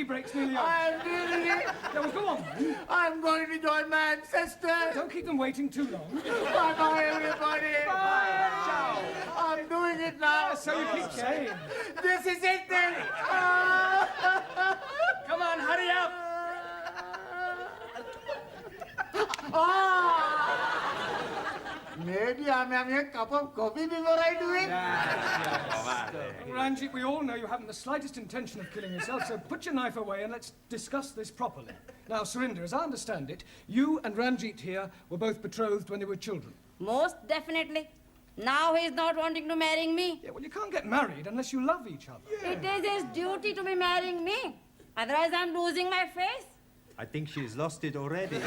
break's nearly over. I'm really... Yeah, well, go on, then. I'm going to join my ancestors. Don't keep them waiting too long. Bye-bye, everybody. Bye. Ciao. I'm doing it now. So you keep saying. This is it then. Come on, hurry up. Maybe I'm having a cup of coffee before I do it. Ranjit, we all know you haven't the slightest intention of killing yourself, so put your knife away and let's discuss this properly. Now, Surinder, as I understand it, you and Ranjit here were both betrothed when they were children. Most definitely. Now he's not wanting to marry me. Yeah, well, you can't get married unless you love each other. Yeah. It is his duty to be marrying me. Otherwise, I'm losing my face. I think she's lost it already.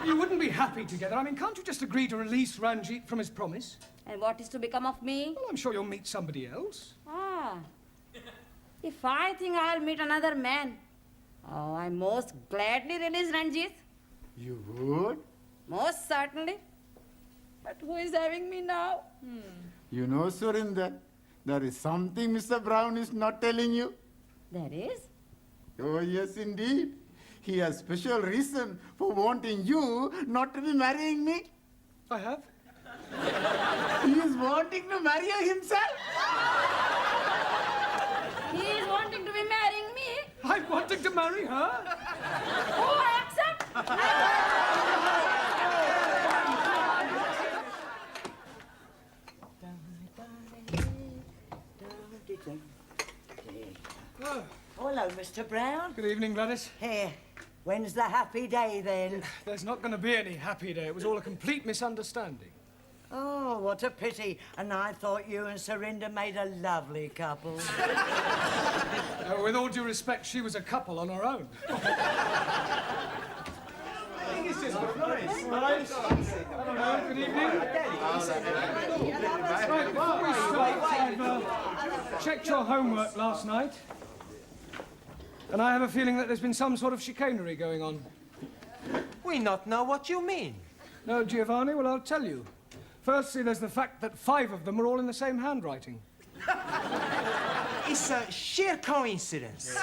You wouldn't be happy together. I mean, can't you just agree to release Ranjit from his promise? And what is to become of me? Well, I'm sure you'll meet somebody else. Ah. If I think I'll meet another man, oh, I most gladly release Ranjit. You would? Most certainly. But who is having me now? You know, Surinder, there is something Mr. Brown is not telling you. There is? Oh, yes, indeed. He has special reason for wanting you not to be marrying me. I have. He is wanting to marry you himself. He is wanting to be marrying me. I'm wanting to marry her. Oh, I accept. Oh, hello, Mr. Brown. Good evening, Gladys. Here, when's the happy day, then? There's not going to be any happy day. It was all a complete misunderstanding. Oh, what a pity. And I thought you and Surinder made a lovely couple. With all due respect, she was a couple on her own. Hello, good evening. Right, before we start, I've checked your homework last night, and I have a feeling that there's been some sort of chicanery going on. We not know what you mean. No, Giovanni? Well, I'll tell you. Firstly, there's the fact that 5 of them are all in the same handwriting. It's a sheer coincidence.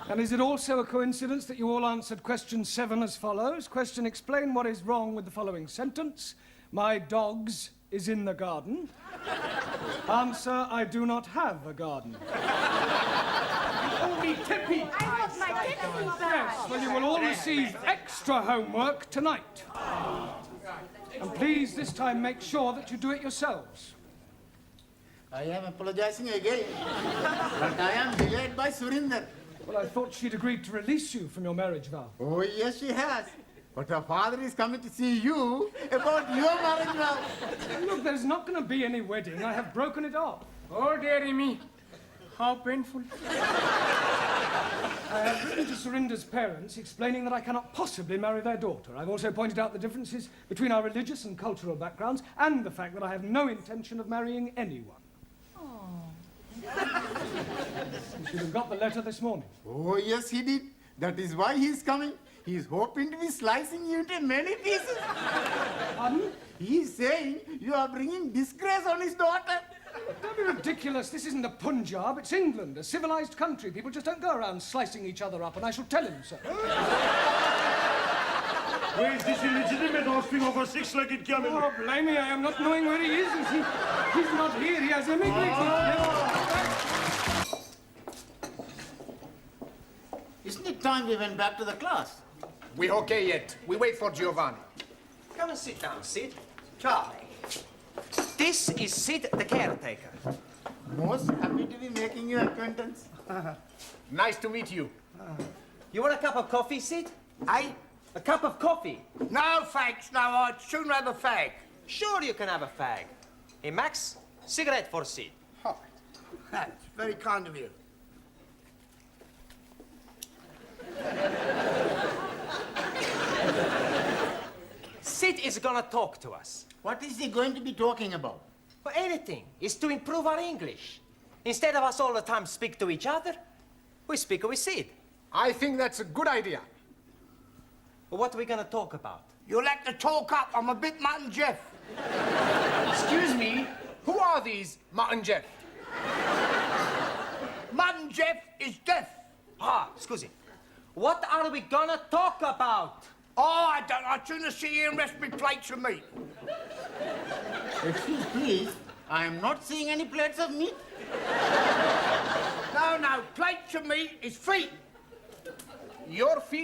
And is it also a coincidence that you all answered question 7 as follows? Question, explain what is wrong with the following sentence. My dogs is in the garden. Answer, I do not have a garden. Only Tippy. I want my Tippy back. Yes, well, you will all receive extra homework tonight. And please, this time, make sure that you do it yourselves. I am apologizing again, but I am delayed by Surinder. Well, I thought she'd agreed to release you from your marriage vow. Oh, yes, she has. But her father is coming to see you about your marriage vow. Look, there's not going to be any wedding. I have broken it off. Oh, dearie me. How painful. I have written to Surinder's parents explaining that I cannot possibly marry their daughter. I've also pointed out the differences between our religious and cultural backgrounds and the fact that I have no intention of marrying anyone. You should have got the letter this morning. Oh, yes, he did. That is why he is coming. He is hoping to be slicing you into many pieces. Pardon? He is saying you are bringing disgrace on his daughter. Don't be ridiculous. This isn't the Punjab. It's England, a civilized country. People just don't go around slicing each other up, and I shall tell him so. Where is this illegitimate offspring of a six-legged camel? Oh, blame me. I am not knowing where he is. He's not here. He has immigrated. Isn't it time we went back to the class? We okay yet. We wait for Giovanni. Come and sit down, Sid. Charlie. This is Sid, the caretaker. Most happy to be making your acquaintance. Nice to meet you. You want a cup of coffee, Sid? I? A cup of coffee? No, thanks. No, I'd sooner have a fag. Sure you can have a fag. Hey, Max, cigarette for Sid. Oh, that's very kind of you. Sid is gonna talk to us. What is he going to be talking about? For anything. It's to improve our English. Instead of us all the time speak to each other, we speak with Sid. I think that's a good idea. But what are we gonna talk about? You'll have to talk up. I'm a bit Mutt and Jeff. Excuse me, who are these Mutt and Jeff? Mutt Jeff is deaf. Ah, scusi. What are we gonna talk about? Oh, I don't. I'd sooner sit here and rest my plates of meat. Excuse please, I am not seeing any plates of meat. No, plates of meat is feet. Your feet